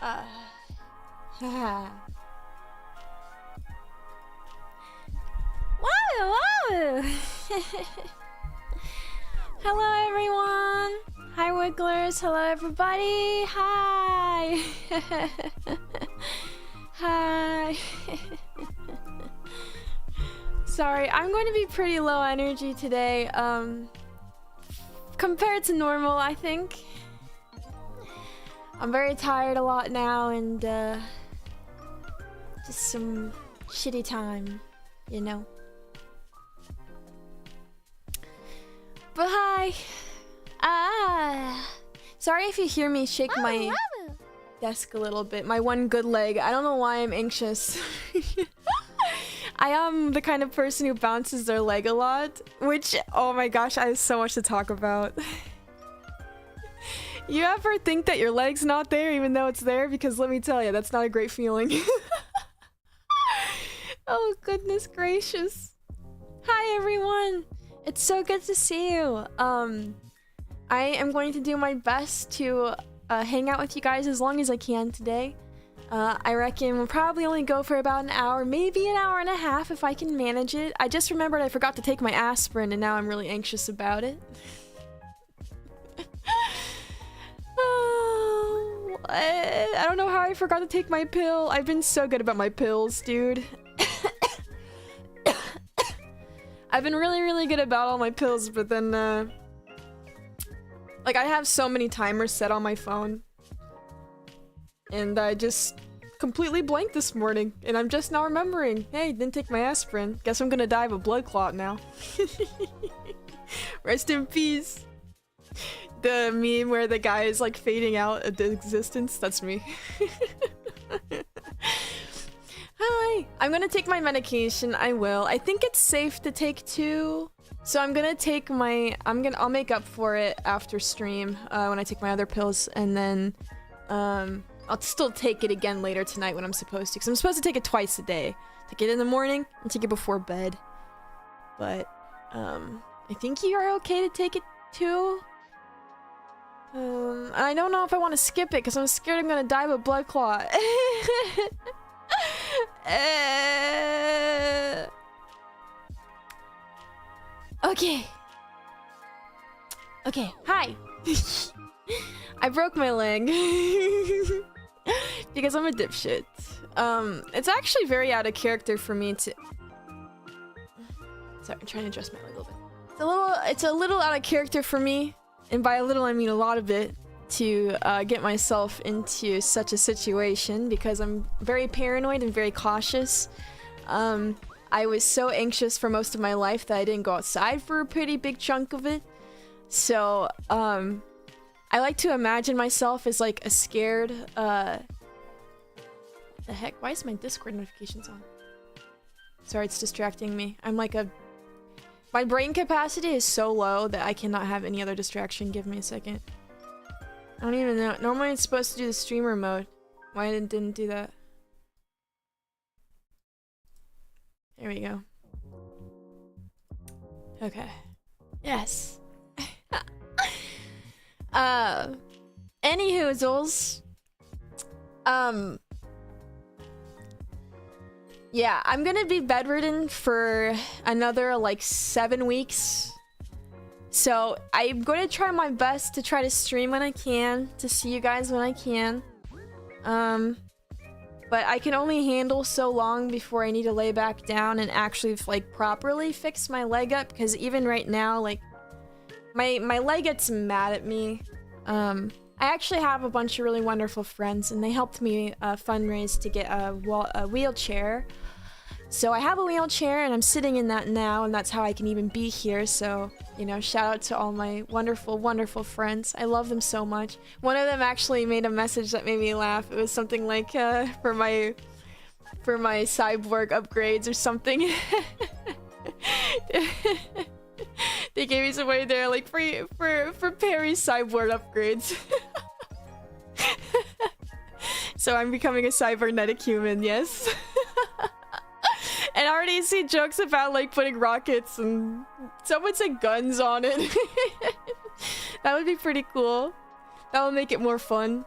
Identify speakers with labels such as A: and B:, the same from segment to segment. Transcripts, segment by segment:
A: Wow, wow. Hello, everyone. Hi, Wigglers. Hello, everybody. Hi. Hi. Sorry, I'm going to be pretty low energy today, compared to normal, I think. I'm very tired a lot now, and, just some shitty time, you know? But hi! Sorry if you hear me shake my desk a little bit. My one good leg. I don't know why I'm anxious. I am the kind of person who bounces their leg a lot, which, oh my gosh, I have so much to talk about. You ever think that your leg's not there even though it's there? Because let me tell you, that's not a great feeling. Oh, goodness gracious. Hi, everyone. It's so good to see you. I am going to do my best to hang out with you guys as long as I can today. I reckon we'll probably only go for about an hour, maybe an hour and a half if I can manage it. I just remembered I forgot to take my aspirin and now I'm really anxious about it. Oh, I don't know how I forgot to take my pill. I've been so good about my pills, dude. I've been really good about all my pills, but then, like, I have so many timers set on my phone. And I just completely blanked this morning, and I'm just now remembering. Hey, didn't take my aspirin. Guess I'm gonna die of a blood clot now. Rest in peace. The meme where the guy is like fading out of existence, that's me. Hi! I'm gonna take my medication, I will. I think it's safe to take 2. So I'm gonna take my... I'll make up for it after stream, when I take my other pills, and then, I'll still take it again later tonight when I'm supposed to, because I'm supposed to take it twice a day. Take it in the morning, and take it before bed. But, I think you are okay to take it too? I don't know if I want to skip it, because I'm scared I'm gonna die of a blood clot. Okay. Okay, hi. I broke my leg. Because I'm a dipshit. It's actually very out of character for me to... Sorry, I'm trying to adjust my leg a little bit. It's a little out of character for me, and by a little I mean a lot of it, to get myself into such a situation, because I'm very paranoid and very cautious. I was so anxious for most of my life that I didn't go outside for a pretty big chunk of it. So, I like to imagine myself as like a scared, what the heck? Why is my Discord notifications on? Sorry, it's distracting me. I'm like a... My brain capacity is so low that I cannot have any other distraction. Give me a second. I don't even know. Normally it's supposed to do the streamer mode. Why it didn't do that? There we go. Okay. Yes. Anyhoozles. Yeah, I'm gonna be bedridden for another, like, 7 weeks. So, I'm going to try my best to try to stream when I can, to see you guys when I can. But I can only handle so long before I need to lay back down and actually, like, properly fix my leg up, because even right now, like, my leg gets mad at me. I actually have a bunch of really wonderful friends, and they helped me fundraise to get a wheelchair. So I have a wheelchair, and I'm sitting in that now, and that's how I can even be here. So, you know, shout out to all my wonderful, wonderful friends. I love them so much. One of them actually made a message that made me laugh. It was something like, for my cyborg upgrades or something. They gave me some money there, like, for Perry's cyborg upgrades. So I'm becoming a cybernetic human, yes. And I already see jokes about, like, putting rockets and someone said guns on it. That would be pretty cool. That would make it more fun.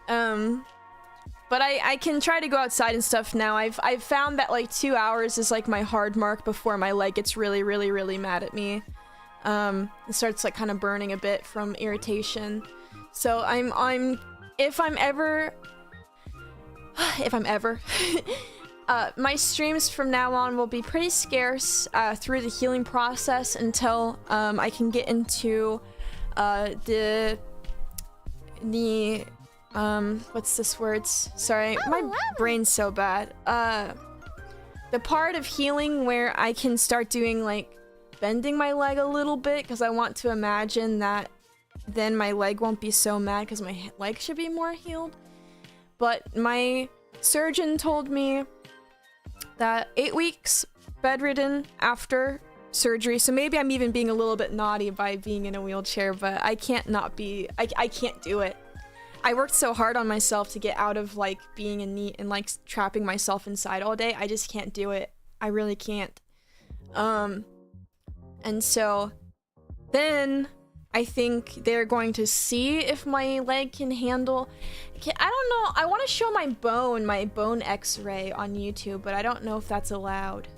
A: But I can try to go outside and stuff now. I've found that like 2 hours is like my hard mark before my leg gets really mad at me. It starts like kind of burning a bit from irritation. So if I'm ever my streams from now on will be pretty scarce through the healing process until I can get into the what's this words? Sorry, my brain's so bad. The part of healing where I can start doing like bending my leg a little bit, because I want to imagine that then my leg won't be so mad because my leg should be more healed. But my surgeon told me that 8 weeks bedridden after surgery, so maybe I'm even being a little bit naughty by being in a wheelchair, but I can't not be, I can't do it. I worked so hard on myself to get out of like being a NEET and like trapping myself inside all day. I just can't do it. I really can't. And so then I think they're going to see if my leg can handle. I don't know. I want to show my bone X-ray on YouTube, but I don't know if that's allowed.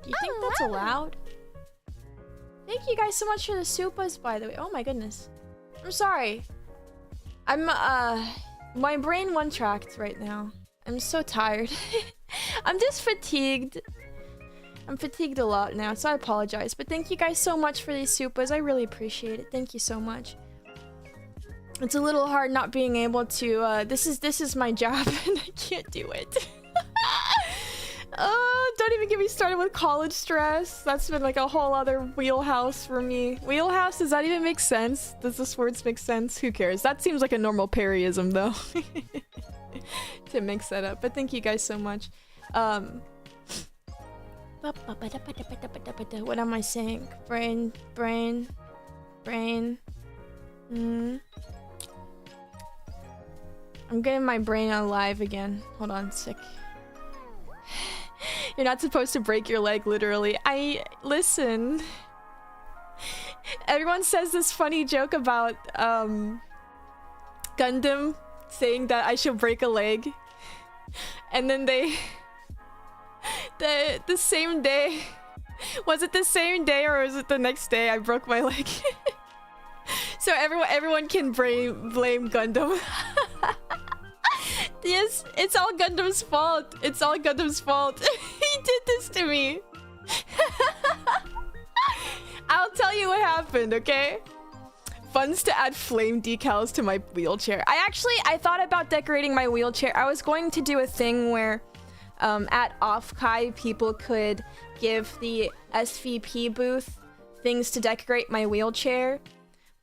A: Do you think that's allowed? Thank you guys so much for the suppas, by the way. Oh my goodness. I'm sorry. My brain one-tracked right now. I'm so tired. I'm just fatigued. I'm fatigued a lot now, so I apologize. But thank you guys so much for these suppas. I really appreciate it. Thank you so much. It's a little hard not being able to, this is my job and I can't do it. Don't even get me started with college stress. That's been like a whole other wheelhouse for me. Wheelhouse, does that even make sense? Does this words make sense? Who cares? That seems like a normal parryism though. To mix that up. But thank you guys so much. What am I saying? Brain. I'm getting my brain alive again. Hold on, sick. You're not supposed to break your leg, literally. Listen. Everyone says this funny joke about, Gundam saying that I should break a leg. And then they... The same day... Was it the same day or was it the next day I broke my leg? So everyone can blame Gundam. Yes, it's all Gundam's fault. It's all Gundam's fault. He did this to me. I'll tell you what happened, okay? Funds to add flame decals to my wheelchair. I thought about decorating my wheelchair. I was going to do a thing where at Offkai people could give the SVP booth things to decorate my wheelchair.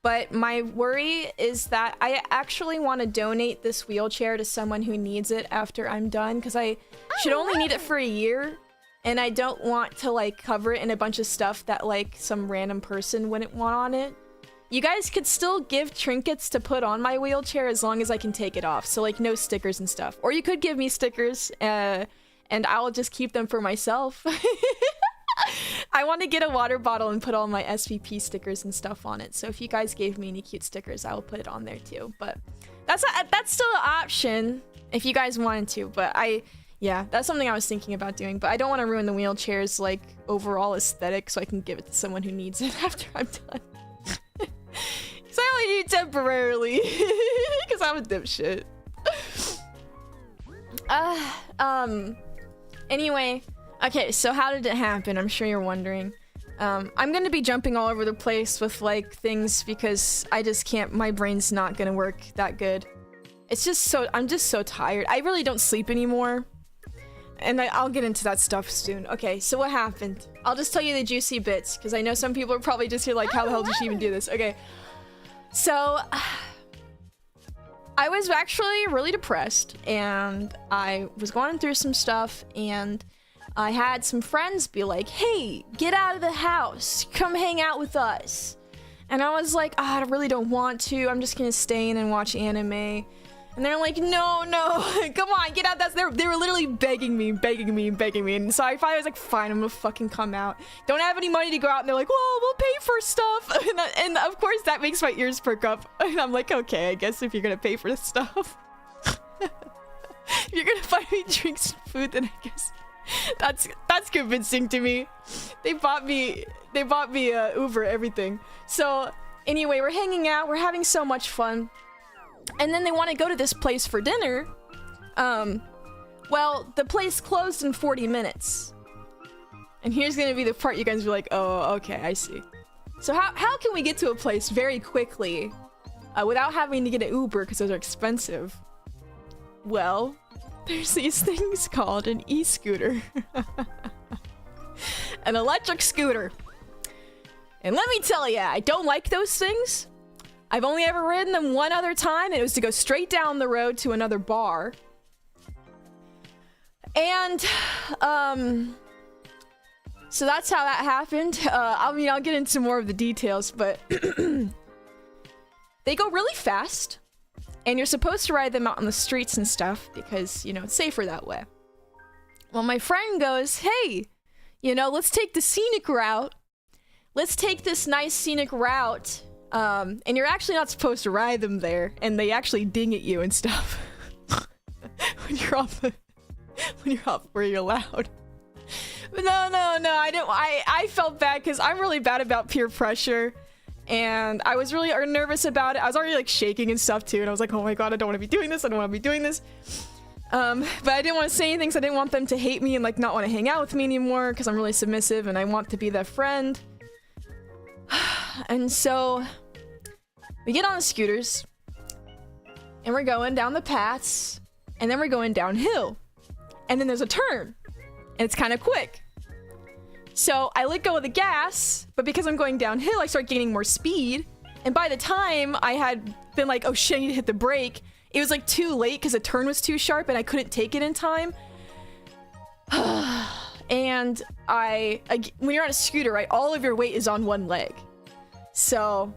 A: But my worry is that I actually want to donate this wheelchair to someone who needs it after I'm done, because I should only need it for a year, and I don't want to like cover it in a bunch of stuff that like some random person wouldn't want on it. You guys could still give trinkets to put on my wheelchair as long as I can take it off, so like no stickers and stuff. Or you could give me stickers, and I'll just keep them for myself. I want to get a water bottle and put all my SVP stickers and stuff on it. So if you guys gave me any cute stickers, I will put it on there too. But that's still an option if you guys wanted to. But yeah, that's something I was thinking about doing. But I don't want to ruin the wheelchair's like overall aesthetic, so I can give it to someone who needs it after I'm done. Because I only need it temporarily. Because I'm a dipshit. Anyway. Okay, so how did it happen? I'm sure you're wondering. I'm gonna be jumping all over the place with like things because I just can't, my brain's not gonna work that good. It's just so, I'm just so tired. I really don't sleep anymore. And I'll get into that stuff soon. Okay, so what happened? I'll just tell you the juicy bits because I know some people are probably just here like, how the hell did she even do this? Okay, so I was actually really depressed and I was going through some stuff and I had some friends be like, hey, get out of the house. Come hang out with us. And I was like, oh, I really don't want to. I'm just gonna stay in and watch anime. And they're like, no, come on, get out. They were literally begging me. And so I finally was like, fine, I'm gonna fucking come out. Don't have any money to go out. And they're like, well, we'll pay for stuff. And of course that makes my ears perk up. And I'm like, okay, I guess if you're gonna pay for this stuff. If you're gonna buy me drinks and food, then I guess that's convincing to me. They bought me Uber, everything. So anyway, we're hanging out, we're having so much fun, and then they want to go to this place for dinner. Well, the place closed in 40 minutes. And here's gonna be the part you guys be like, oh, okay, I see. So how can we get to a place very quickly without having to get an Uber because those are expensive? Well, there's these things called an e-scooter. An electric scooter. And let me tell ya, I don't like those things. I've only ever ridden them one other time, and it was to go straight down the road to another bar. And, so that's how that happened. I mean, I'll get into more of the details, but they go really fast, and you're supposed to ride them out on the streets and stuff because, you know, it's safer that way. Well, my friend goes, hey, you know, let's take the scenic route. Let's take this nice scenic route. And you're actually not supposed to ride them there, and they actually ding at you and stuff when you're off where you're allowed. But no, I felt bad because I'm really bad about peer pressure, and I was really nervous about it. I was already like shaking and stuff too, and I was like, oh my god, I don't want to be doing this. I don't want to be doing this. But I didn't want to say anything, so I didn't want them to hate me and like not want to hang out with me anymore because I'm really submissive and I want to be their friend. And so we get on the scooters and we're going down the paths, and then we're going downhill, and then there's a turn, and it's kind of quick. So I let go of the gas, but because I'm going downhill, I start gaining more speed. And by the time I had been like, oh shit, I need to hit the brake, it was like too late because the turn was too sharp and I couldn't take it in time. And when you're on a scooter, right, all of your weight is on one leg. So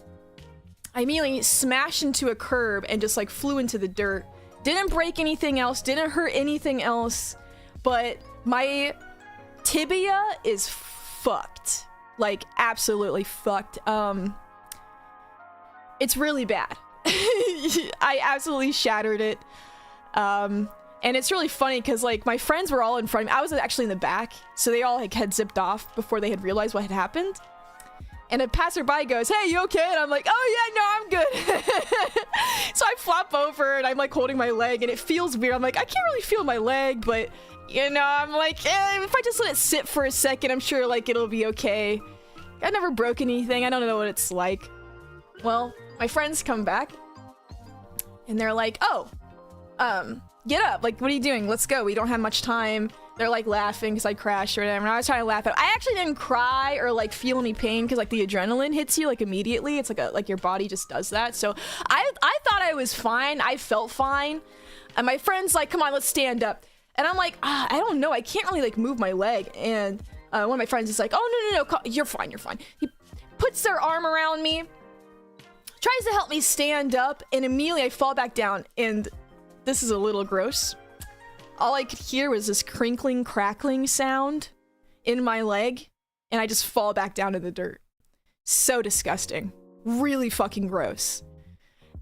A: I immediately smashed into a curb and just like flew into the dirt. Didn't break anything else, didn't hurt anything else, but my tibia is fucked. Like, absolutely fucked. It's really bad. I absolutely shattered it. And it's really funny because, like, my friends were all in front of me. I was actually in the back, so they all, like, had zipped off before they had realized what had happened. And a passerby goes, hey, you okay? And I'm like, oh yeah, no, I'm good. So I flop over and I'm like holding my leg and it feels weird. I'm like, I can't really feel my leg, but you know, I'm like, if I just let it sit for a second, I'm sure like it'll be okay. I never broke anything. I don't know what it's like. Well, my friends come back and they're like, oh, get up. Like, what are you doing? Let's go. We don't have much time. They're like laughing because I crashed or whatever. And I was trying to laugh at. I actually didn't cry or like feel any pain because like the adrenaline hits you like immediately. It's like your body just does that. So I thought I was fine. I felt fine. And my friend's like, come on, let's stand up. And I'm like, I don't know. I can't really like move my leg. And one of my friends is like, oh no, you're fine. You're fine. He puts their arm around me, tries to help me stand up, and immediately I fall back down. And this is a little gross. All I could hear was this crinkling, crackling sound in my leg, and I just fall back down to the dirt. So disgusting. Really fucking gross.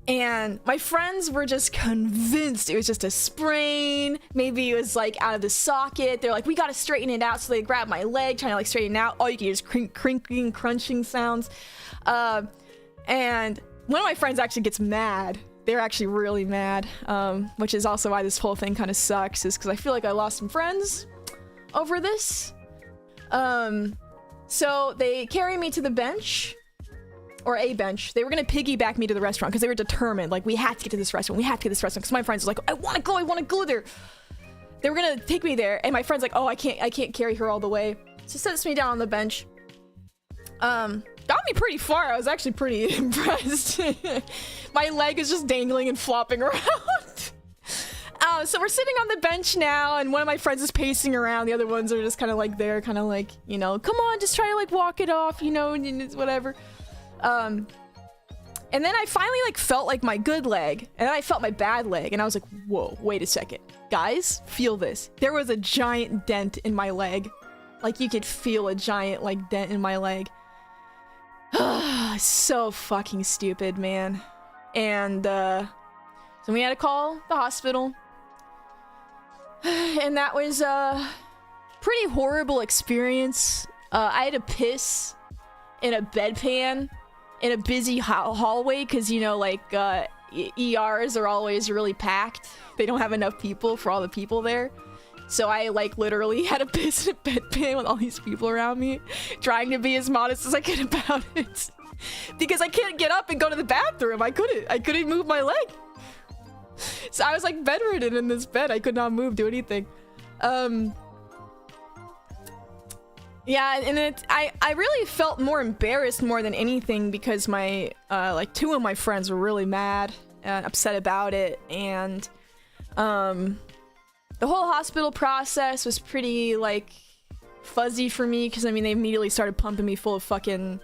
A: And my friends were just convinced it was just a sprain. Maybe it was like out of the socket. They're like, we gotta straighten it out. So they grab my leg, trying to like straighten it out. All you can hear is crinkling, crunching sounds. And one of my friends actually gets mad. They're actually really mad, which is also why this whole thing kind of sucks, is because I feel like I lost some friends over this. So they carry me to the bench, or a bench. They were gonna piggyback me to the restaurant because they were determined, like, we have to get to this restaurant, because my friends were like, I want to go there. They were gonna take me there, and my friend's like, oh, I can't carry her all the way. So sets me down on the bench. Got me pretty far. I was actually pretty impressed. My leg is just dangling and flopping around. So we're sitting on the bench now, and one of my friends is pacing around. The other ones are just kind of like there, kind of like, you know, come on, just try to like walk it off, you know, and whatever. And then I finally like felt like my good leg, and then I felt my bad leg, and I was like, whoa, wait a second. Guys, feel this. There was a giant dent in my leg. Like, you could feel a giant like dent in my leg. So fucking stupid, man. And so we had to call the hospital. And that was a pretty horrible experience. I had to piss in a bedpan in a busy hallway because, you know, like, ERs are always really packed. They don't have enough people for all the people there. So I, like, literally had to piss in a bedpan with all these people around me, trying to be as modest as I could about it. Because I can't get up and go to the bathroom. I couldn't move my leg. So I was, like, bedridden in this bed. I could not move, do anything. Yeah, and I really felt more embarrassed more than anything because my, like, 2 of my friends were really mad and upset about it, and, the whole hospital process was pretty, like, fuzzy for me, because, I mean, they immediately started pumping me full of fucking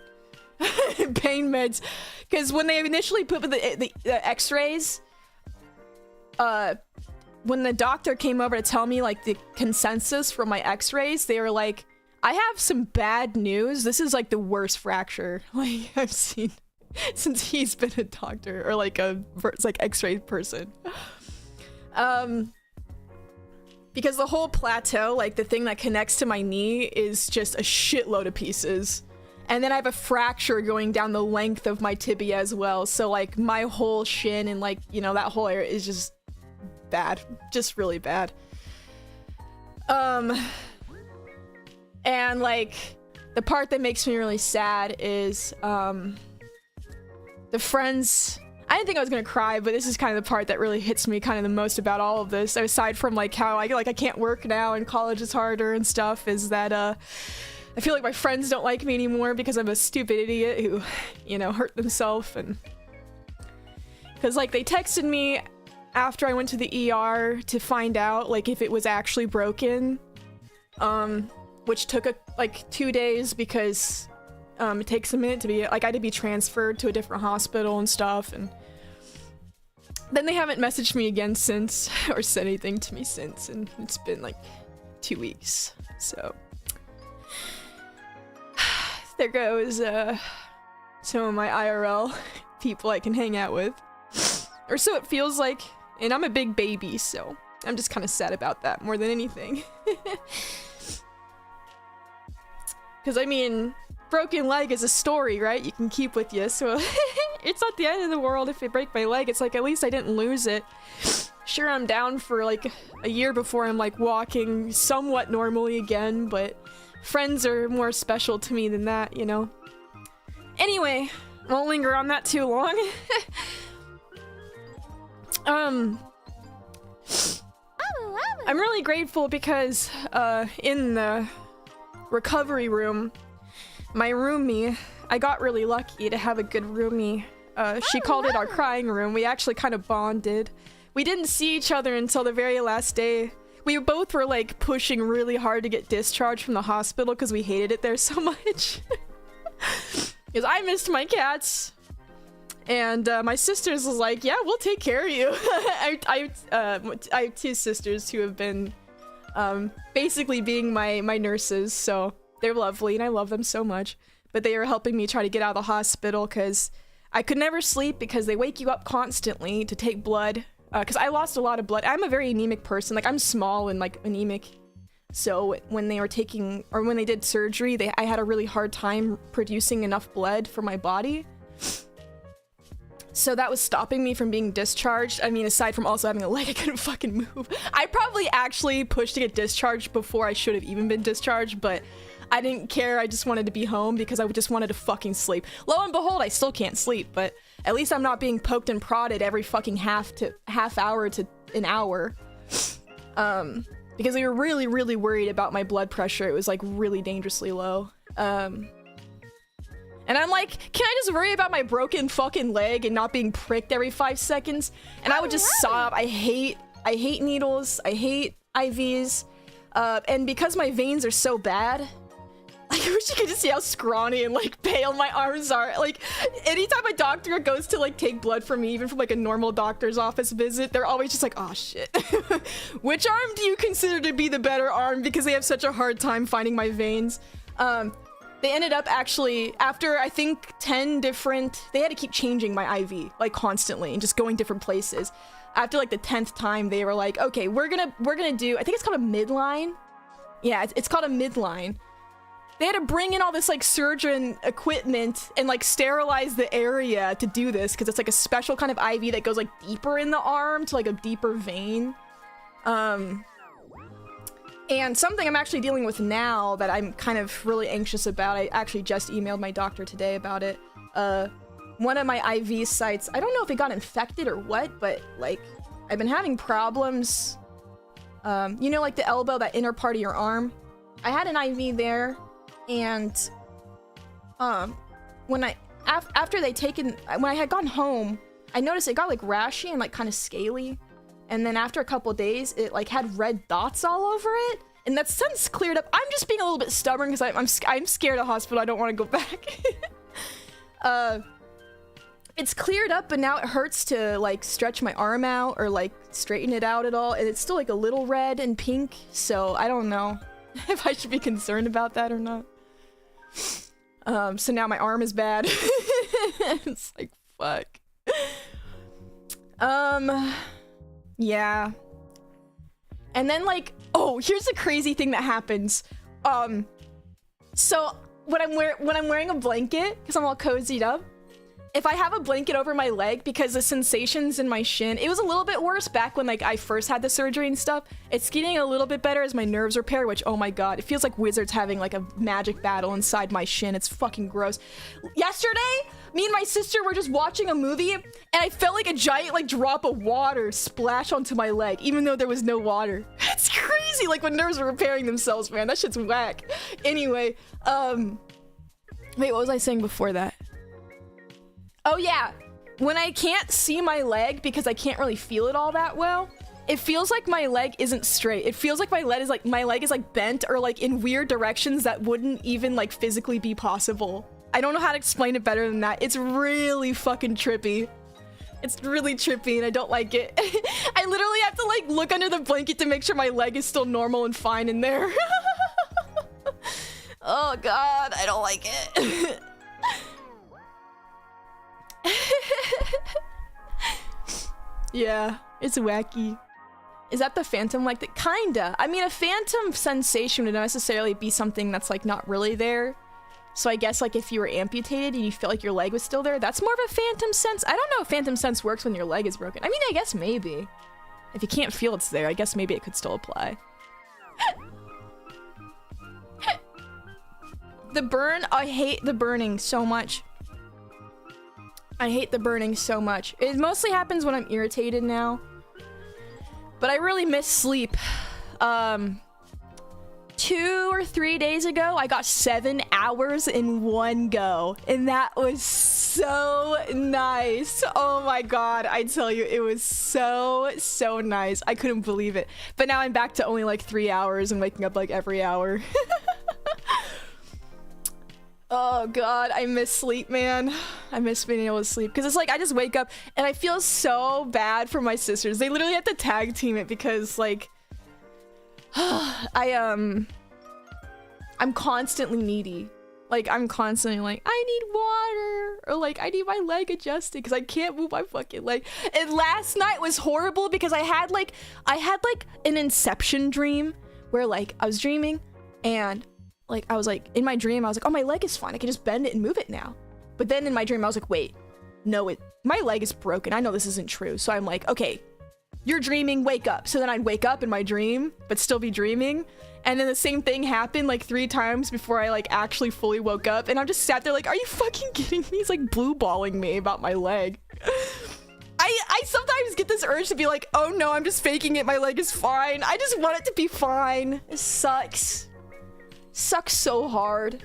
A: pain meds, because when they initially put the x-rays, when the doctor came over to tell me, like, the consensus from my x-rays, they were like, I have some bad news. This is, like, the worst fracture, like, I've seen since he's been a doctor, or, like, it's like, x-ray person. Because the whole plateau, like, the thing that connects to my knee, is just a shitload of pieces. And then I have a fracture going down the length of my tibia as well, so, like, my whole shin and, like, you know, that whole area is just bad. Just really bad. And, like, the part that makes me really sad is, the friends... I didn't think I was gonna cry, but this is kind of the part that really hits me kind of the most about all of this, aside from, like, how I can't work now and college is harder and stuff, is that, I feel like my friends don't like me anymore because I'm a stupid idiot who, you know, hurt themselves, and... Because, like, they texted me after I went to the ER to find out, like, if it was actually broken, which took, like, 2 days because... it takes a minute to be, like, I had to be transferred to a different hospital and stuff, and then they haven't messaged me again since, or said anything to me since, and it's been, like, 2 weeks, so. There goes, some of my IRL people I can hang out with. Or so it feels like, and I'm a big baby, so I'm just kind of sad about that more than anything. Because, I mean... broken leg is a story, right? You can keep with you, so it's not the end of the world if I break my leg. It's like, at least I didn't lose it. Sure, I'm down for like a year before I'm like walking somewhat normally again, but friends are more special to me than that, you know? Anyway, I won't linger on that too long. I'm really grateful because in the recovery room, my roomie, I got really lucky to have a good roomie. She called it our crying room. We actually kind of bonded. We didn't see each other until the very last day. We both were like pushing really hard to get discharged from the hospital because we hated it there so much. Because I missed my cats. And my sisters was like, yeah, we'll take care of you. I have 2 sisters who have been basically being my nurses, so they're lovely and I love them so much. But they were helping me try to get out of the hospital because I could never sleep because they wake you up constantly to take blood. Because I lost a lot of blood. I'm a very anemic person. Like, I'm small and like anemic. So when they were taking, or when they did surgery, I had a really hard time producing enough blood for my body. So that was stopping me from being discharged. I mean, aside from also having a leg I couldn't fucking move. I probably actually pushed to get discharged before I should have even been discharged, but I didn't care. I just wanted to be home because I just wanted to fucking sleep. Lo and behold, I still can't sleep, but at least I'm not being poked and prodded every fucking half hour to an hour. Because they were really, really worried about my blood pressure. It was like really dangerously low. And I'm like, can I just worry about my broken fucking leg and not being pricked every 5 seconds? And I would just sob. I hate needles. I hate IVs. And because my veins are so bad, like, I wish you could just see how scrawny and like pale my arms are. Like, anytime a doctor goes to like take blood from me, even from like a normal doctor's office visit, they're always just like, oh shit. Which arm do you consider to be the better arm? Because they have such a hard time finding my veins. They ended up actually, after I think 10 different, they had to keep changing my IV, like constantly, and just going different places. after like the 10th time, they were like, okay, we're gonna do, I think it's called a midline. Yeah, it's called a midline. They had to bring in all this like surgeon equipment and like sterilize the area to do this because it's like a special kind of IV that goes like deeper in the arm to like a deeper vein. And something I'm actually dealing with now that I'm kind of really anxious about, I actually just emailed my doctor today about it. One of my IV sites, I don't know if it got infected or what, but like I've been having problems. You know, like the elbow, that inner part of your arm. I had an IV there, and when I had gone home, I noticed it got like rashy and like kind of scaly. And then after a couple days, it like had red dots all over it. And that's since cleared up. I'm just being a little bit stubborn because I'm scared of hospital. I don't want to go back. It's cleared up, but now it hurts to like stretch my arm out or like straighten it out at all. And it's still like a little red and pink. So I don't know if I should be concerned about that or not. So now my arm is bad. It's like, fuck. Yeah. And then like, oh, here's the crazy thing that happens. So when I'm wearing a blanket, because I'm all cozied up, if I have a blanket over my leg, because the sensations in my shin, it was a little bit worse back when like I first had the surgery and stuff. It's getting a little bit better as my nerves repair, which, oh my god, it feels like Wizards having like a magic battle inside my shin. It's fucking gross. Yesterday, me and my sister were just watching a movie, and I felt like a giant like drop of water splash onto my leg, even though there was no water. It's crazy, like when nerves are repairing themselves, man. That shit's whack. Anyway, wait, what was I saying before that? Oh yeah, when I can't see my leg because I can't really feel it all that well, it feels like my leg isn't straight. It feels like my leg is like bent or like in weird directions that wouldn't even like physically be possible. I don't know how to explain it better than that. It's really fucking trippy. It's really trippy and I don't like it. I literally have to like look under the blanket to make sure my leg is still normal and fine in there. Oh god, I don't like it. Yeah, it's wacky. Is that the phantom like that? Kinda. I mean, a phantom sensation would necessarily be something that's like not really there. So I guess like if you were amputated and you felt like your leg was still there, that's more of a phantom sense. I don't know if phantom sense works when your leg is broken. I mean, I guess maybe. If you can't feel it's there, I guess maybe it could still apply. The burn, I hate the burning so much. I hate the burning so much. It mostly happens when I'm irritated now. But I really miss sleep. 2 or 3 days ago, I got 7 hours in one go. And that was so nice. Oh my god, I tell you, it was so nice. I couldn't believe it. But now I'm back to only like 3 hours and waking up like every hour. Oh god, I miss sleep, man. I miss being able to sleep. Because it's like, I just wake up and I feel so bad for my sisters. They literally have to tag team it because like... I'm constantly needy. Like, I'm constantly like, I need water! Or like, I need my leg adjusted because I can't move my fucking leg. And last night was horrible because I had like an Inception dream where like, I was dreaming and... like, I was like, in my dream, I was like, oh, my leg is fine. I can just bend it and move it now. But then in my dream, I was like, wait, no, my leg is broken. I know this isn't true. So I'm like, okay, you're dreaming, wake up. So then I'd wake up in my dream, but still be dreaming. And then the same thing happened like 3 times before I like actually fully woke up. And I'm just sat there like, are you fucking kidding me? He's like blue balling me about my leg. I sometimes get this urge to be like, oh no, I'm just faking it. My leg is fine. I just want it to be fine. It sucks. Sucks so hard.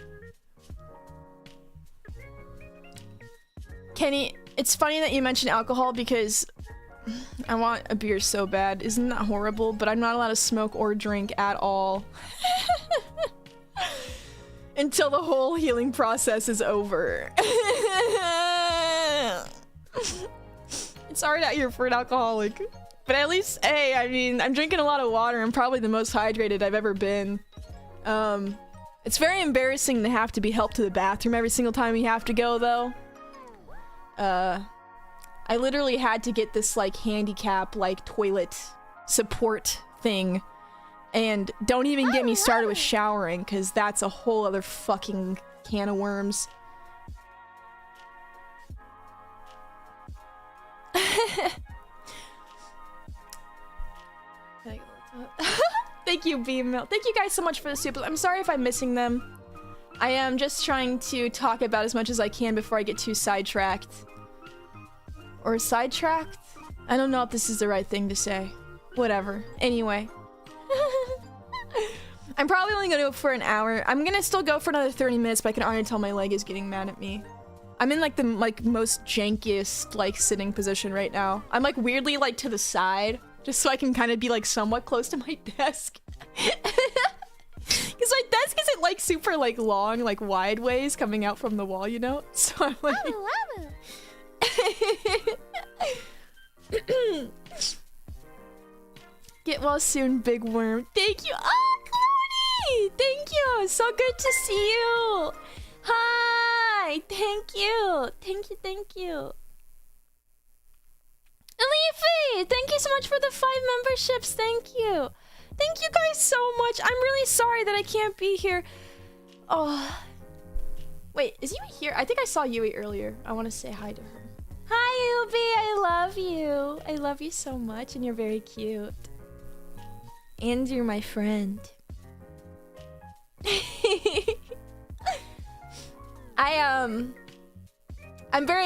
A: Kenny, it's funny that you mentioned alcohol because I want a beer so bad. Isn't that horrible? But I'm not allowed to smoke or drink at all. Until the whole healing process is over. It's hard out here for an alcoholic. But at least, hey, I mean, I'm drinking a lot of water. I'm probably the most hydrated I've ever been. It's very embarrassing to have to be helped to the bathroom every single time you have to go, though. I I literally had to get this like handicap like toilet support thing. And don't even get me started with showering, because that's a whole other fucking can of worms. Thank you, Beam. Thank you guys so much for the super. I'm sorry if I'm missing them. I am just trying to talk about as much as I can before I get too sidetracked. Or sidetracked? I don't know if this is the right thing to say. Whatever. Anyway. I'm probably only gonna go for an hour. I'm gonna still go for another 30 minutes, but I can already tell my leg is getting mad at me. I'm in like the most jankiest like sitting position right now. I'm like weirdly like to the side, just so I can kind of be like somewhat close to my desk. Because my desk isn't like super like long, like wide ways coming out from the wall, you know? So I'm like... Get well soon, big worm. Thank you. Oh, Clooney! Thank you. So good to see you. Hi. Thank you. Thank you. Thank you. Leafy! Thank you so much for the 5 memberships. Thank you. Thank you guys so much. I'm really sorry that I can't be here. Oh. Wait, is Yui here? I think I saw Yui earlier. I want to say hi to her. Hi, Ubi. I love you. I love you so much, and you're very cute. And you're my friend.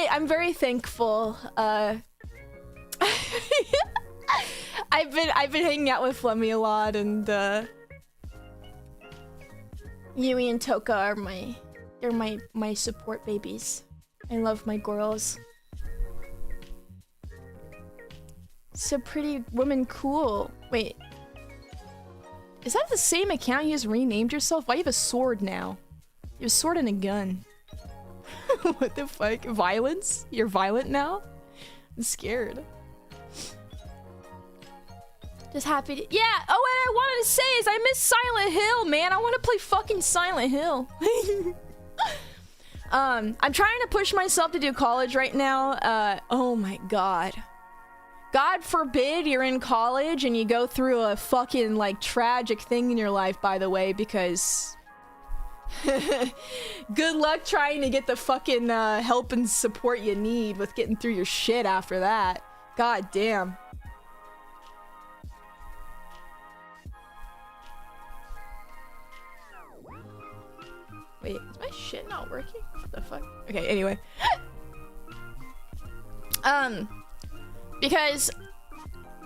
A: I'm very thankful. I've been hanging out with Flemmy a lot, and Yui and Toka are my support babies. I love my girls. So pretty woman, cool. Wait. Is that the same account you just renamed yourself? Why do you have a sword now? You have a sword and a gun. What the fuck? Violence? You're violent now? I'm scared. Just happy to— yeah! Oh, what I wanted to say is I miss Silent Hill, man! I want to play fucking Silent Hill. I'm trying to push myself to do college right now. Oh my god. God forbid you're in college and you go through a fucking, like, tragic thing in your life, by the way, because... good luck trying to get the fucking, help and support you need with getting through your shit after that. God damn. Wait, is my shit not working? What the fuck? Okay, anyway. Because,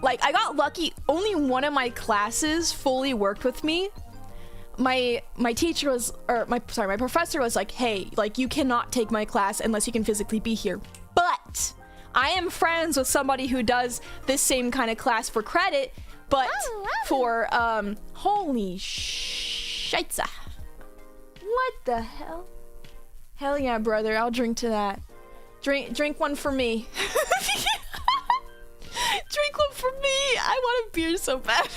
A: like, I got lucky. Only one of my classes fully worked with me. My teacher was, or my professor was like, hey, like, you cannot take my class unless you can physically be here. But I am friends with somebody who does this same kind of class for credit, but for, holy shitza. What the hell? Hell yeah, brother, I'll drink to that. Drink one for me. Drink one for me. I want a beer so bad.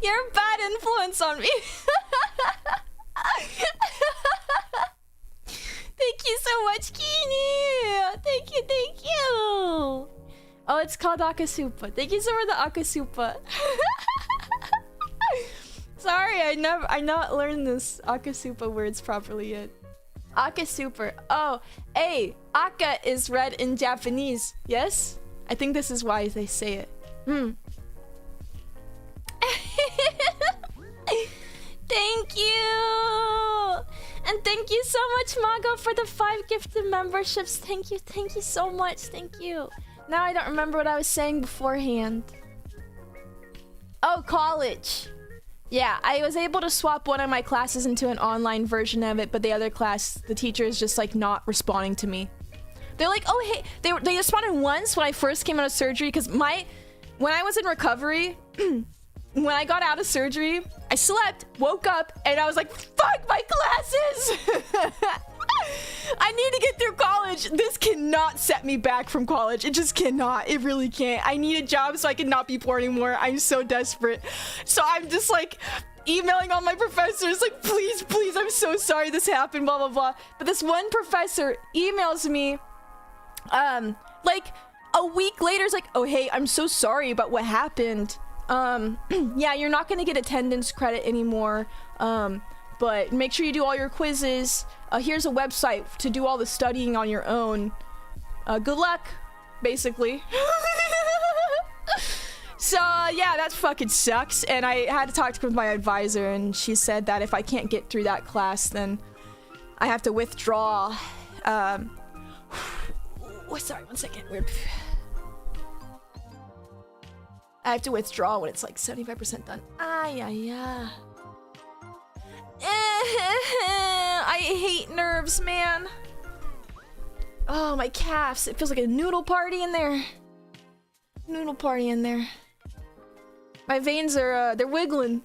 A: You're a bad influence on me. Thank you so much, Kini. Thank you, thank you. Oh, it's called Akasupa. Thank you so much for the Akasupa. Sorry, I not learned this Akasupa words properly yet. Akasuper. Oh, hey, Aka is read in Japanese. Yes? I think this is why they say it. Thank you! And thank you so much, Mago, for the 5 gifted memberships. Thank you so much. Thank you. Now I don't remember what I was saying beforehand. Oh, college. Yeah, I was able to swap one of my classes into an online version of it, but the other class, the teacher is just like not responding to me. They're like, oh hey, they responded once when I first came out of surgery, because when I was in recovery, when I got out of surgery, I slept, woke up, and I was like, fuck my classes! I need to get through college. This cannot set me back from college. It just cannot. It really can't. I need a job so I can not be poor anymore. I'm so desperate. So I'm just like, emailing all my professors like, please, please, I'm so sorry this happened, blah, blah, blah. But this one professor emails me, like a week later, it's like, oh, hey, I'm so sorry about what happened. Yeah, you're not gonna get attendance credit anymore. But make sure you do all your quizzes. Here's a website to do all the studying on your own. Good luck, basically. So, yeah, that fucking sucks. And I had to talk to my advisor, and she said that if I can't get through that class, then I have to withdraw. Oh, sorry, 1 second. Weird. I have to withdraw when it's like 75% done. Yeah. I hate nerves, man. Oh, my calves. It feels like a noodle party in there. Noodle party in there. My veins are, they're wiggling.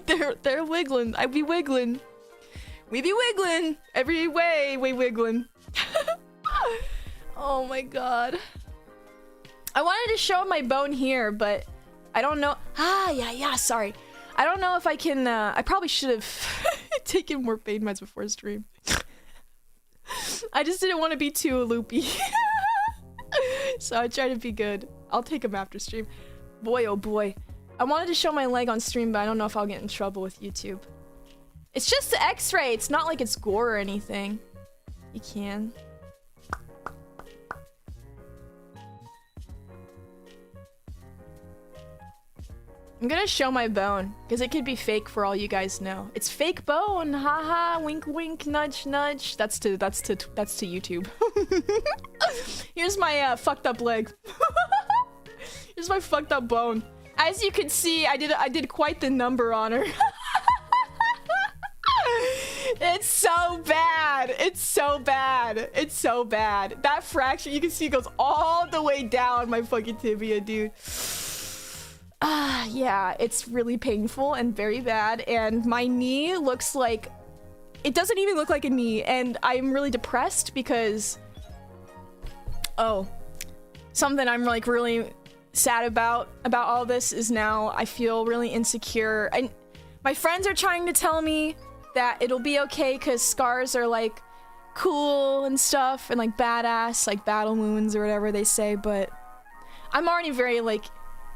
A: they're wiggling. I be wiggling. We be wiggling. Every way we wiggling. Oh my god. I wanted to show my bone here, but I don't know. Yeah, sorry. I don't know if I can, I probably should have taken more pain meds before stream. I just didn't want to be too loopy. So I try to be good. I'll take them after stream. Boy, oh boy. I wanted to show my leg on stream, but I don't know if I'll get in trouble with YouTube. It's just the x-ray. It's not like it's gore or anything. You can. I'm gonna show my bone, because it could be fake for all you guys know. It's fake bone, haha, wink wink, nudge nudge. That's to YouTube. Here's my fucked up leg. Here's my fucked up bone. As you can see, I did quite the number on her. It's so bad. It's so bad. It's so bad. That fracture, you can see, goes all the way down my fucking tibia, dude. Yeah, it's really painful and very bad, and my knee looks like... It doesn't even look like a knee, and I'm really depressed because... Oh. Something I'm like really sad about all this is now I feel really insecure. And my friends are trying to tell me that it'll be okay because scars are like cool and stuff and like badass, like battle wounds or whatever they say, but I'm already very like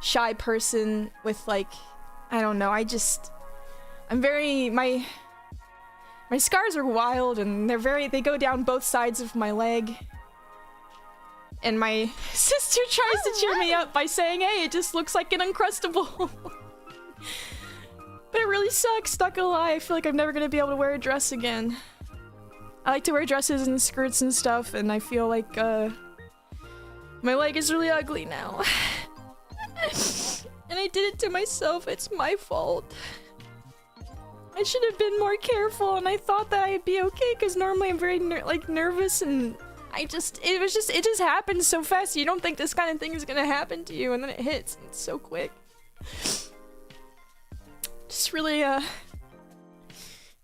A: shy person with like, I don't know, I'm very, my scars are wild and they go down both sides of my leg. And my sister tries to cheer me up by saying, hey, it just looks like an Uncrustable. But it really sucks, not gonna lie. I feel like I'm never gonna be able to wear a dress again. I like to wear dresses and skirts and stuff, and I feel like, my leg is really ugly now. And I did it to myself, it's my fault. I should have been more careful, and I thought that I'd be okay, because normally I'm very, nervous, and it just happened so fast. You don't think this kind of thing is gonna happen to you, and then it hits, and it's so quick. Just really,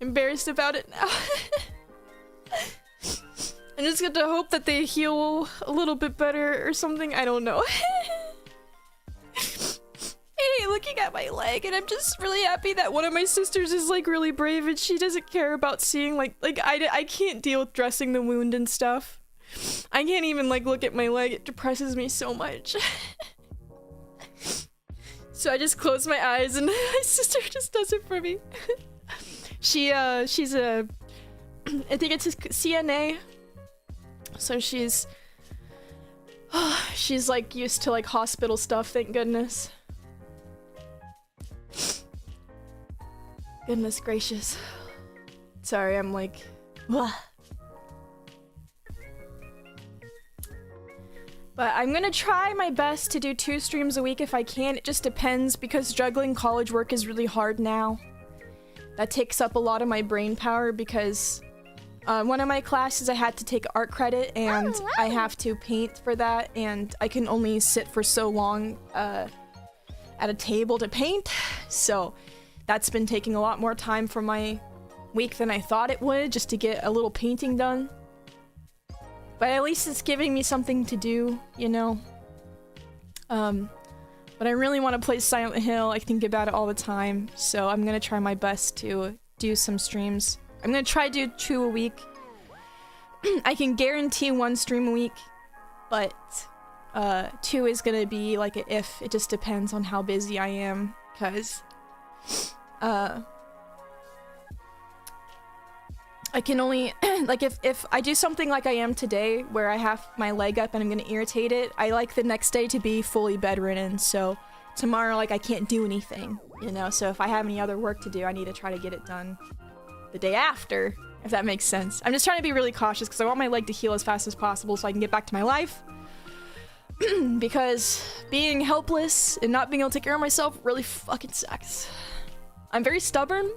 A: embarrassed about it now. I'm just gonna hope that they heal a little bit better or something, I don't know. Hey, looking at my leg, and I'm just really happy that one of my sisters is like really brave and she doesn't care about seeing like I can't deal with dressing the wound and stuff. I can't even like look at my leg, it depresses me so much. So I just close my eyes and my sister just does it for me. She's a, I think it's a CNA. So she's like used to like hospital stuff, thank goodness. Goodness gracious. Sorry, I'm like, ugh. But I'm gonna try my best to do 2 streams a week if I can. It just depends because juggling college work is really hard now. That takes up a lot of my brain power because one of my classes I had to take art credit and I have to paint for that, and I can only sit for so long at a table to paint. So that's been taking a lot more time from my week than I thought it would just to get a little painting done. But at least it's giving me something to do, you know? But I really want to play Silent Hill. I think about it all the time. So I'm gonna try my best to do some streams. I'm gonna try to do 2 a week. I can guarantee 1 stream a week, but 2 is gonna be like a if. It just depends on how busy I am, cause I can only like if I do something like I am today where I have my leg up and I'm gonna irritate it, I like the next day to be fully bedridden, so tomorrow like I can't do anything, you know. So if I have any other work to do, I need to try to get it done the day after, if that makes sense. I'm just trying to be really cautious because I want my leg to heal as fast as possible so I can get back to my life. Because being helpless and not being able to take care of myself really fucking sucks. I'm very stubborn,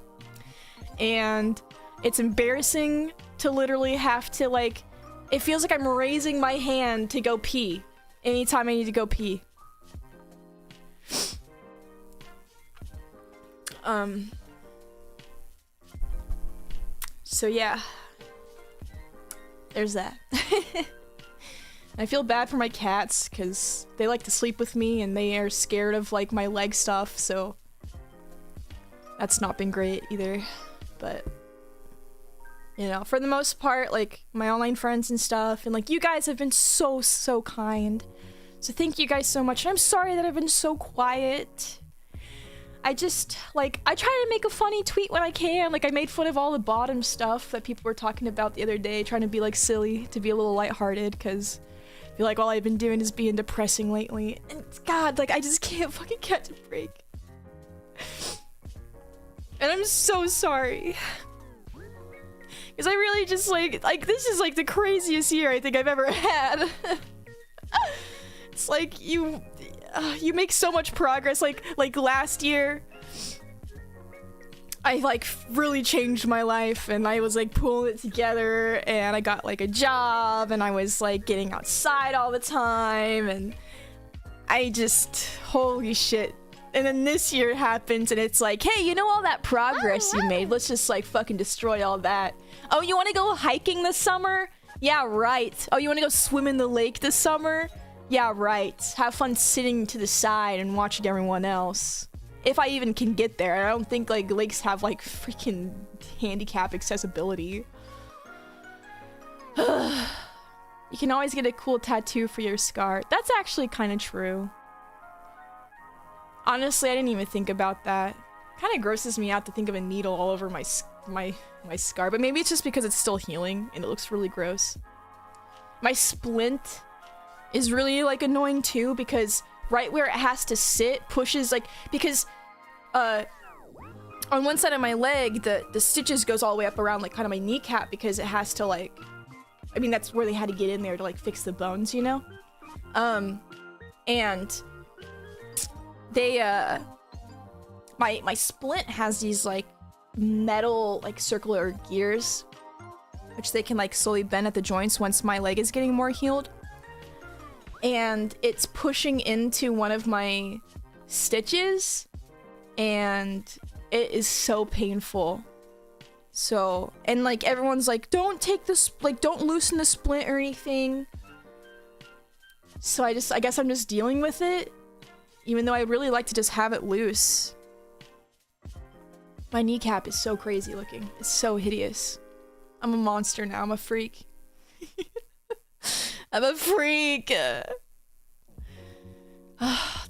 A: and it's embarrassing to literally have to, like, it feels like I'm raising my hand to go pee anytime I need to go pee. So yeah, there's that. I feel bad for my cats because they like to sleep with me and they are scared of like my leg stuff, so that's not been great either. But you know, for the most part, like my online friends and stuff, and like you guys have been so kind, so thank you guys so much. And I'm sorry that I've been so quiet. I just, like, I try to make a funny tweet when I can. Like, I made fun of all the bottom stuff that people were talking about the other day, trying to be, like, silly, to be a little lighthearted, because I feel like all I've been doing is being depressing lately. And, God, like, I just can't fucking catch a break. And I'm so sorry. Because I really just, like, this is, like, the craziest year I think I've ever had. It's like, you make so much progress. Like last year, I like really changed my life, and I was like pulling it together, and I got like a job, and I was like getting outside all the time, and I just, holy shit. And then this year happens, and it's like, hey, you know all that progress you made? Let's just like fucking destroy all that. Oh, you want to go hiking this summer? Yeah, right. Oh, you want to go swim in the lake this summer? Yeah, right. Have fun sitting to the side and watching everyone else. If I even can get there. I don't think, like, lakes have, like, freaking handicap accessibility. You can always get a cool tattoo for your scar. That's actually kind of true. Honestly, I didn't even think about that. Kind of grosses me out to think of a needle all over my scar. But maybe it's just because it's still healing and it looks really gross. My splint is really like annoying too, because right where it has to sit pushes, like, because on one side of my leg the stitches goes all the way up around like kind of my kneecap, because it has to, like, I mean that's where they had to get in there to like fix the bones, you know. And they my splint has these like metal like circular gears which they can like slowly bend at the joints once my leg is getting more healed. And it's pushing into one of my stitches, and it is so painful. So, and like everyone's like, don't take this, like don't loosen the splint or anything. So I guess I'm just dealing with it, even though I really like to just have it loose. My kneecap is so crazy looking. It's so hideous. I'm a monster now. I'm a freak. I'm a freak! The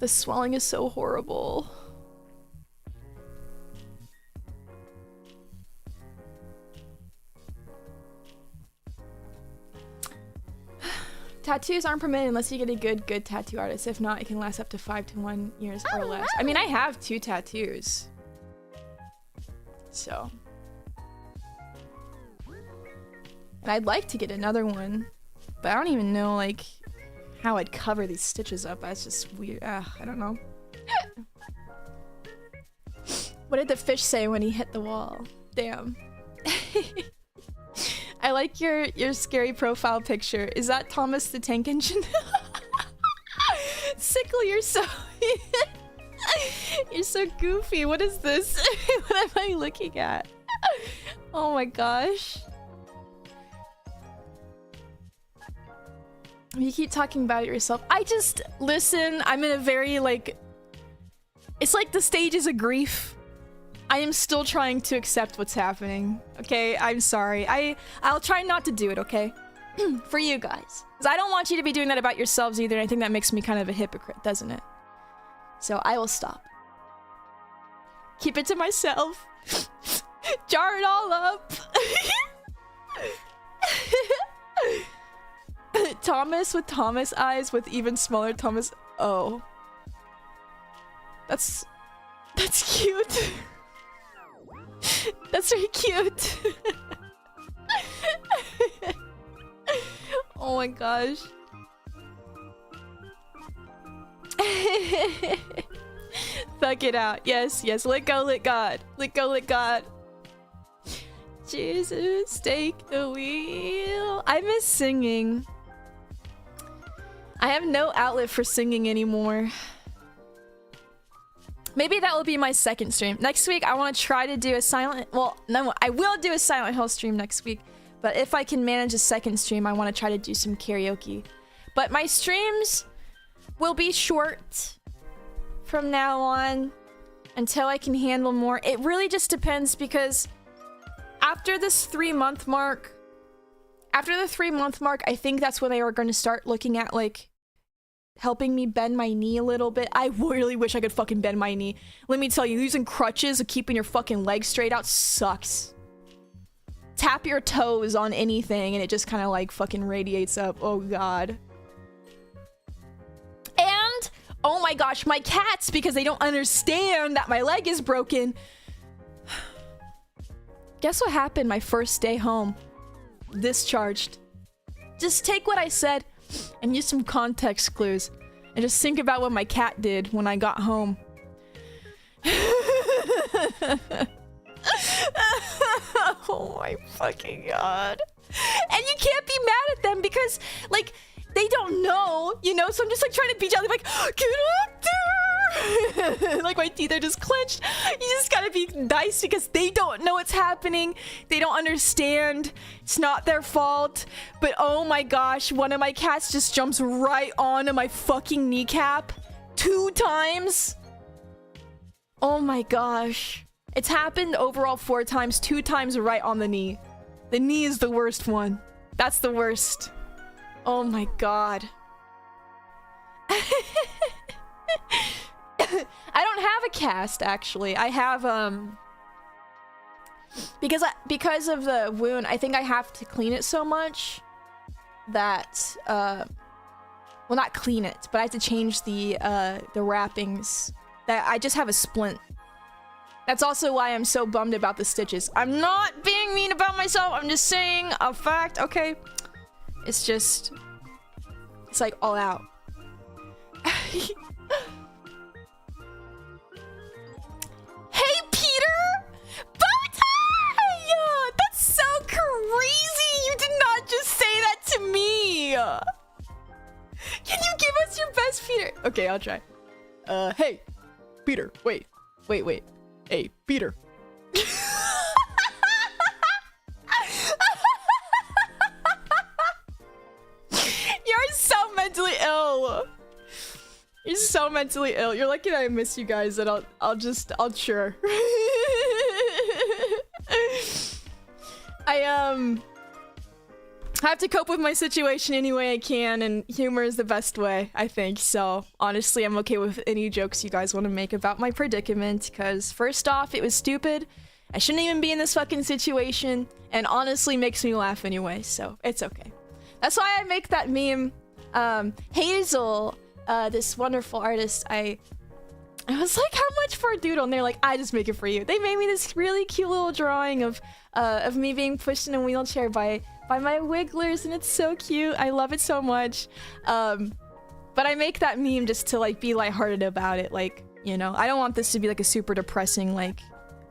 A: swelling is so horrible. Tattoos aren't permitted unless you get a good tattoo artist. If not, it can last up to 5 to 1 years or less. I mean, I have 2 tattoos. So. And I'd like to get another one. But I don't even know, like, how I'd cover these stitches up. That's just weird. I don't know. What did the fish say when he hit the wall? Damn. I like your scary profile picture. Is that Thomas the Tank Engine? Sickle, you're so... You're so goofy. What is this? What am I looking at? Oh my gosh. You keep talking about it yourself. I just listen. I'm in a very like It's like the stages of grief. I am still trying to accept what's happening. Okay, I'm sorry. I'll try not to do it, okay? For you guys. Because I don't want you to be doing that about yourselves either, and I think that makes me kind of a hypocrite, doesn't it? So I will stop. Keep it to myself. Jar it all up. Thomas with Thomas eyes with even smaller Thomas. Oh. That's cute. That's very cute. Oh my gosh. Fuck it out. Yes, yes. Let go, let God. Let go, let God. Jesus, take the wheel. I miss singing. I have no outlet for singing anymore. Maybe that will be my second stream. Next week, I want to try to do a silent... Well, no, I will do a Silent Hill stream next week. But if I can manage a second stream, I want to try to do some karaoke. But my streams will be short from now on until I can handle more. It really just depends because after this 3-month mark... After the 3-month mark, I think that's when they are going to start looking at, like... helping me bend my knee a little bit. I really wish I could fucking bend my knee. Let me tell you, using crutches of keeping your fucking legs straight out sucks. Tap your toes on anything and it just kind of like fucking radiates up. Oh god. And, oh my gosh, my cats, because they don't understand that my leg is broken. Guess what happened my first day home? Discharged. Just take what I said and use some context clues and just think about what my cat did when I got home. Oh my fucking god. And you can't be mad at them because, like, they don't know, you know? So I'm just like trying to beat you out. They're like, get up there! Like my teeth are just clenched. You just gotta be nice because they don't know what's happening. They don't understand. It's not their fault. But oh my gosh, one of my cats just jumps right onto my fucking kneecap 2 times. Oh my gosh. It's happened overall 4 times, 2 times right on the knee. The knee is the worst one. That's the worst. Oh my god. I don't have a cast, actually. I have, because of the wound, I think I have to clean it so much that, well, not clean it, but I have to change the wrappings. That I just have a splint. That's also why I'm so bummed about the stitches. I'm not being mean about myself. I'm just saying a fact, okay? It's just... It's like all out. Hey, Peter! Bowtie! That's so crazy! You did not just say that to me! Can you give us your best, Peter? Okay, I'll try. Hey, Peter, wait. Hey, Peter. You're so mentally ill. You're so mentally ill. You're lucky that I miss you guys and I'll sure. I have to cope with my situation any way I can, and humor is the best way, I think. So honestly, I'm okay with any jokes you guys want to make about my predicament, because first off, it was stupid. I shouldn't even be in this fucking situation, and honestly makes me laugh anyway, so it's okay. That's why I make that meme. Hazel, this wonderful artist, I was like, how much for a doodle? And they're like, I just make it for you. They made me this really cute little drawing of me being pushed in a wheelchair by my wigglers, and it's so cute. I love it so much. But I make that meme just to like be lighthearted about it, like, you know, I don't want this to be like a super depressing like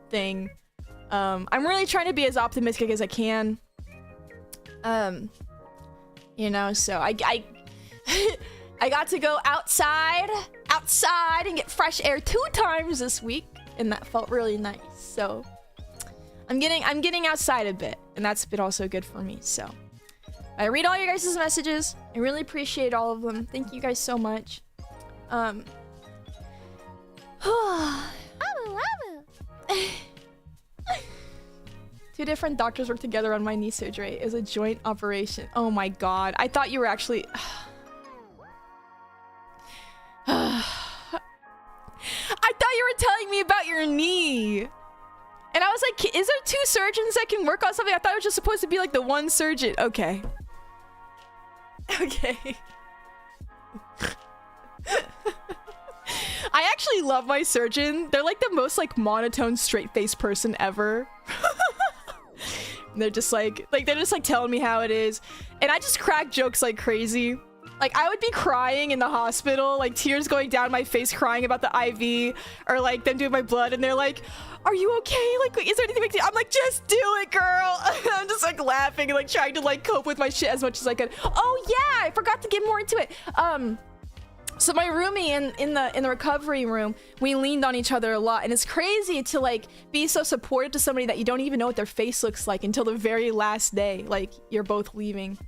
A: thing. I'm really trying to be as optimistic as I can. You know, so I got to go outside and get fresh air 2 times this week, and that felt really nice. So I'm getting outside a bit, and that's been also good for me. So I read all your guys' messages. I really appreciate all of them. Thank you guys so much. Two different doctors worked together on my knee surgery. It was a joint operation. Oh my god. I thought you were actually... I thought you were telling me about your knee. And I was like, is there two surgeons that can work on something? I thought it was just supposed to be like the one surgeon. Okay. Okay. I actually love my surgeon. They're like the most like monotone straight-faced person ever. They're just like they're just like telling me how it is. And I just crack jokes like crazy. Like I would be crying in the hospital, like tears going down my face, crying about the IV or like them doing my blood, and they're like, "Are you okay? Like, is there anything we can do?" I'm like, "Just do it, girl." I'm just like laughing and like trying to like cope with my shit as much as I could. Oh yeah, I forgot to get more into it. So my roomie in the recovery room, we leaned on each other a lot, and it's crazy to like be so supportive to somebody that you don't even know what their face looks like until the very last day, like you're both leaving.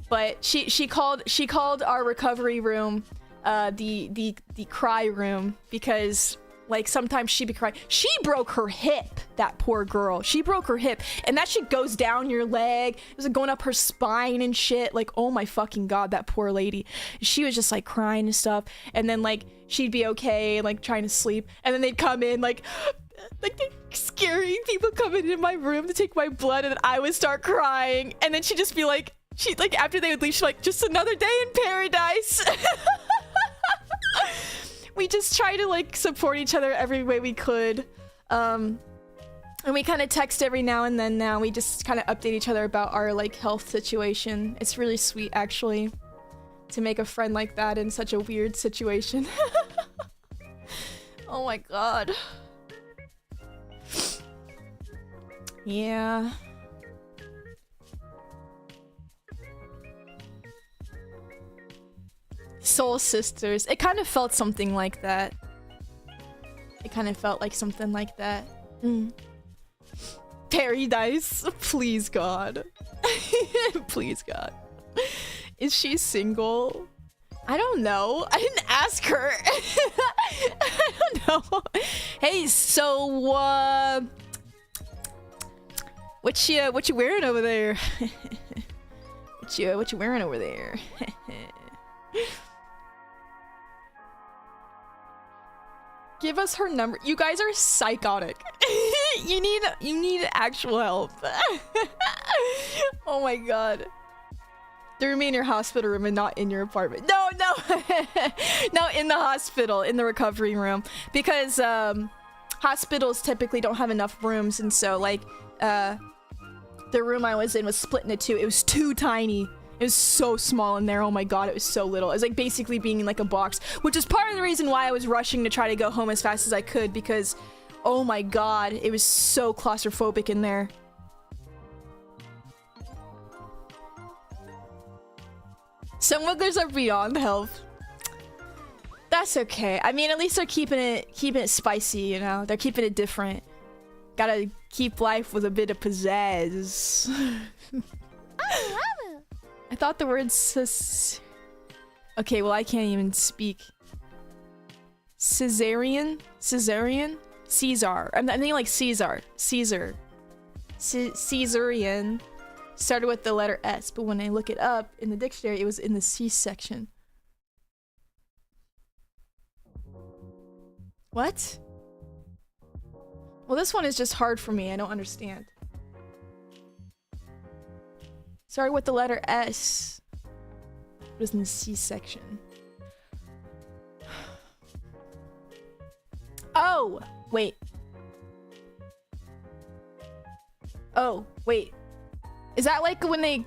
A: But she called our recovery room the cry room because like sometimes she'd be crying. She broke her hip, that poor girl. She broke her hip, and that shit goes down your leg. It was like going up her spine and shit. Like, oh my fucking god, that poor lady. She was just like crying and stuff, and then like she'd be okay, like trying to sleep, and then they'd come in like scary people coming into my room to take my blood, and then I would start crying, and then she'd just be like, after they would leave, she's like, "Just another day in paradise." We just try to like support each other every way we could, and we kind of text every now and then. Now we just kind of update each other about our like health situation. It's really sweet actually to make a friend like that in such a weird situation. Oh my god. Yeah. Soul sisters. It kind of felt something like that. It kind of felt like something like that. Paradise. Please, God. Please, God. Is she single? I don't know. I didn't ask her. I don't know. Hey, so, what you wearing over there? What you wearing over there? Give us her number. You guys are psychotic. You need actual help. Oh my god. Threw me in your hospital room and not in your apartment. No. No, in the hospital, in the recovery room. Because hospitals typically don't have enough rooms, and so like the room I was in was split into two. It was too tiny. It was so small in there. Oh my god, it was so little. It was like basically being in like a box, which is part of the reason why I was rushing to try to go home as fast as I could, because oh my god, it was so claustrophobic in there. Some wigglers are beyond health. That's okay. I mean, at least they're keeping it spicy, you know? They're keeping it different. Gotta keep life with a bit of pizzazz. I thought the word okay, well, I can't even speak. Caesarian? Caesar. I'm thinking like Caesar. Caesarian. Started with the letter S, but when I look it up in the dictionary, it was in the C section. What? Well, this one is just hard for me. I don't understand. Started with the letter S. It was in the C section. Oh, wait. Oh, wait. Is that like when they...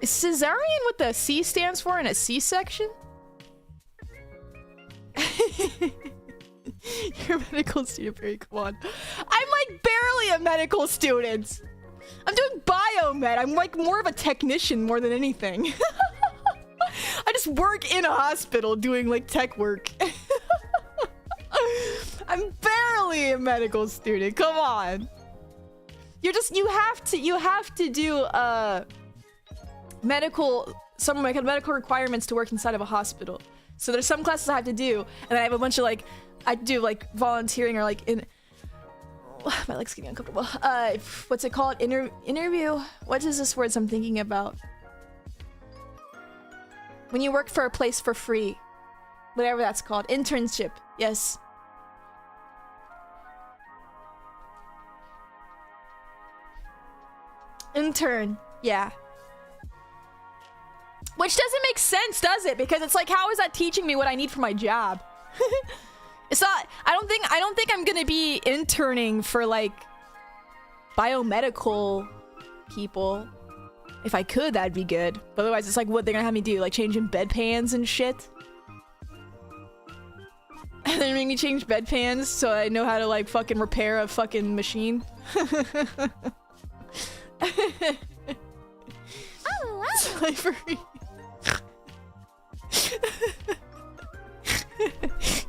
A: Is cesarean what the C stands for in a C-section? You're a medical student, Barry, come on. I'm like barely a medical student. I'm doing biomed. I'm like more of a technician more than anything. I just work in a hospital doing like tech work. I'm barely a medical student. Come on. You have to do some medical requirements to work inside of a hospital. So there's some classes I have to do, and then I have a bunch of like, I do like volunteering or like in. My leg's getting uncomfortable. What's it called? Interview? What is this word I'm thinking about? When you work for a place for free. Whatever that's called. Internship. Yes. Intern. Yeah. Which doesn't make sense, does it? Because it's like, how is that teaching me what I need for my job? It's not, I don't think I'm gonna be interning for like biomedical people. If I could, that'd be good. But otherwise, it's like, what they're gonna have me do? Like changing bedpans and shit? And then make me change bedpans so I know how to like fucking repair a fucking machine. Slavery.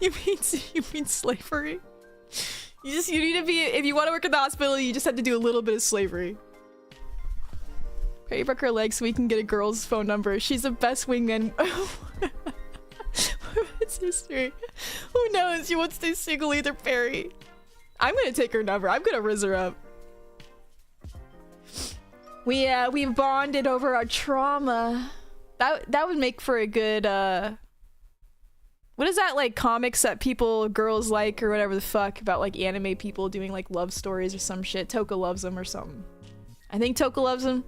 A: You mean slavery? You need to be, if you want to work in the hospital, you just have to do a little bit of slavery. Pray broke her leg so we can get a girl's phone number. She's the best wingman. It's history. Who knows? She won't stay single either, Perry. I'm gonna take her number. I'm gonna rizz her up. We bonded over our trauma. That would make for a good what is that like comics that girls like or whatever the fuck about like anime people doing like love stories or some shit. Toka loves them or something. I think Toka loves them.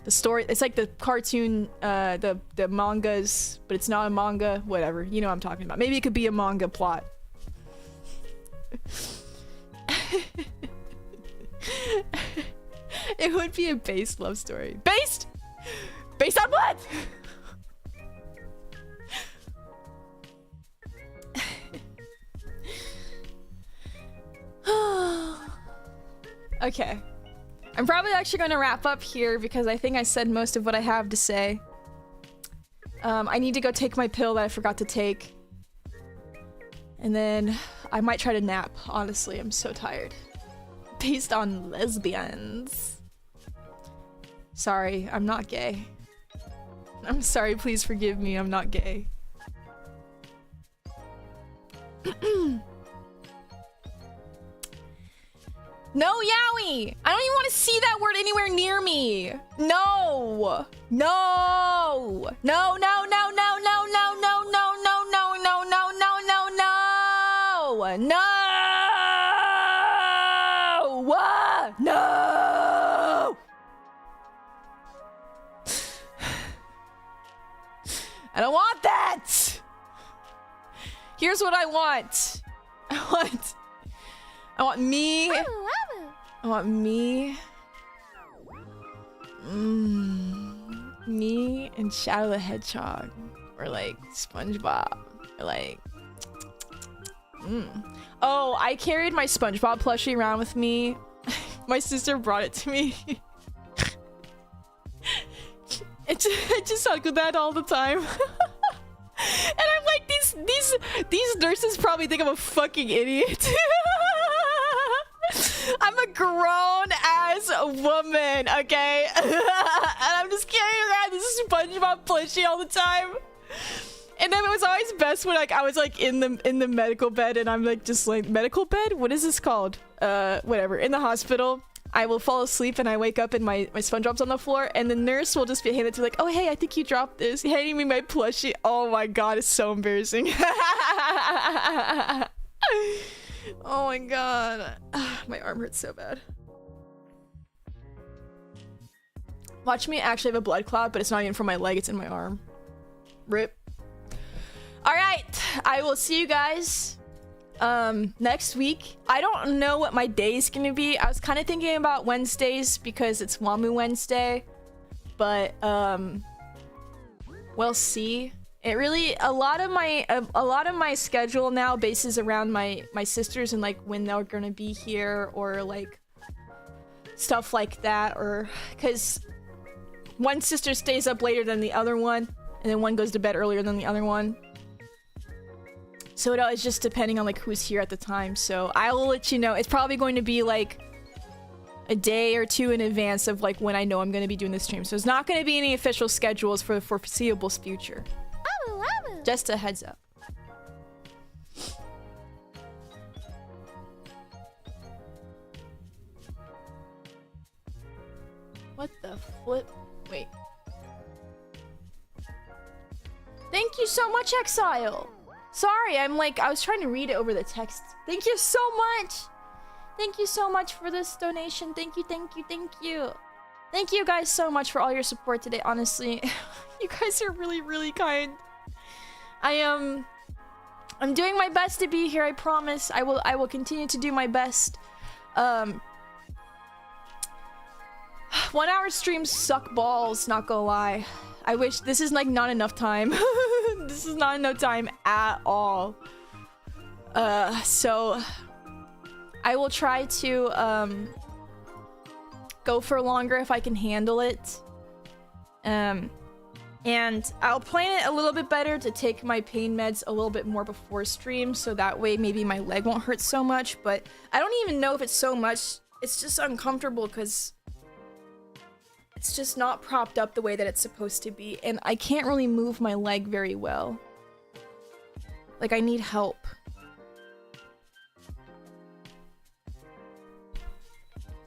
A: The story, it's like the cartoon, the mangas, but it's not a manga, whatever. You know what I'm talking about. Maybe it could be a manga plot. It would be a based love story. Based? Based on what? Okay. I'm probably actually going to wrap up here because I think I said most of what I have to say. I need to go take my pill that I forgot to take. And then I might try to nap, honestly. I'm so tired. Based on lesbians. Sorry, I'm not gay. I'm sorry, please forgive me, I'm not gay. No, Yowie! I don't even want to see that word anywhere near me! No! No! No, no, no, no, no, no, no, no, no, no, no, no, no, no, no! No! No! I don't want that! Here's what I want. I want me. I want me. Me and Shadow the Hedgehog. Or like SpongeBob. Or like. Oh, I carried my SpongeBob plushie around with me. My sister brought it to me. I just hug with that all the time. And I'm like, these nurses probably think I'm a fucking idiot. I'm a grown-ass woman, okay? And I'm just carrying around this SpongeBob plushie all the time. And then it was always best when like I was like in the medical bed and I'm like just like, medical bed? What is this called? Whatever. In the hospital. I will fall asleep and I wake up and my SpongeBob's on the floor and the nurse will just be handed to like, oh hey, I think you dropped this. Handing me my plushie. Oh my god, it's so embarrassing. Oh my god. My arm hurts so bad. Watch me actually have a blood clot, but it's not even from my leg, it's in my arm. RIP. Alright, I will see you guys next week. I don't know what my day is gonna be. I was kind of thinking about Wednesdays because it's Wamu Wednesday, but we'll see. It really, a lot of my schedule now bases around my sisters and like when they're gonna be here or like stuff like that, or because one sister stays up later than the other one and then one goes to bed earlier than the other one. So it's just depending on like who's here at the time. So I will let you know. It's probably going to be like a day or two in advance of like when I know I'm going to be doing this stream. So there's not going to be any official schedules for the foreseeable future. Just a heads up. What the flip? Wait. Thank you so much, Exile. Sorry, I was trying to read it over the text. Thank you so much. Thank you so much for this donation. Thank you, thank you, thank you. Thank you guys so much for all your support today, honestly. You guys are really, really kind. I'm doing my best to be here, I promise. I will continue to do my best. 1 hour streams suck balls, not gonna lie. I wish this is like not enough time. This is not enough time at all. So I will try to go for longer if I can handle it. And I'll plan it a little bit better to take my pain meds a little bit more before stream, so that way maybe my leg won't hurt so much. But I don't even know if it's so much. It's just uncomfortable because it's just not propped up the way that it's supposed to be, and I can't really move my leg very well. Like, I need help.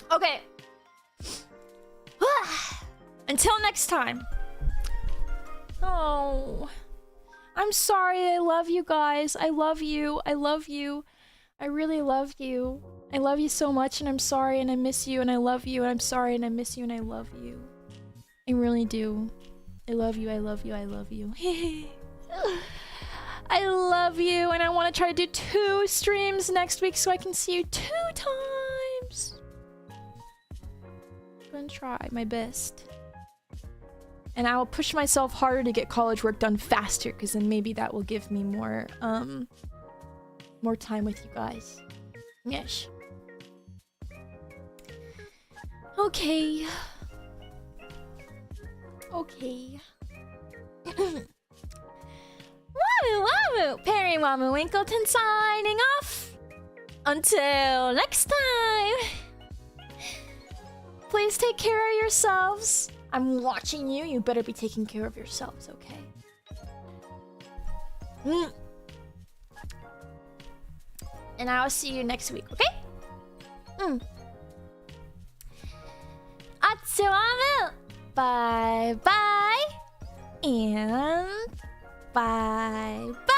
A: Okay. Until next time. Oh. I'm sorry. I love you guys. I love you. I love you. I really love you. I love you so much, and I'm sorry, and I miss you, and I love you, and I'm sorry, and I miss you, and I love you. I really do. I love you, I love you, I love you. I love you, and I want to try to do 2 streams next week so I can see you 2 times. I'm gonna try my best. And I will push myself harder to get college work done faster, because then maybe that will give me more time with you guys. Yes. Okay. Okay. Wamu Wamu! Perry Wamu Winkleton signing off! Until next time! Please take care of yourselves. I'm watching you. You better be taking care of yourselves, okay? And I'll see you next week, okay? Atsuwamu! Bye bye! And bye bye!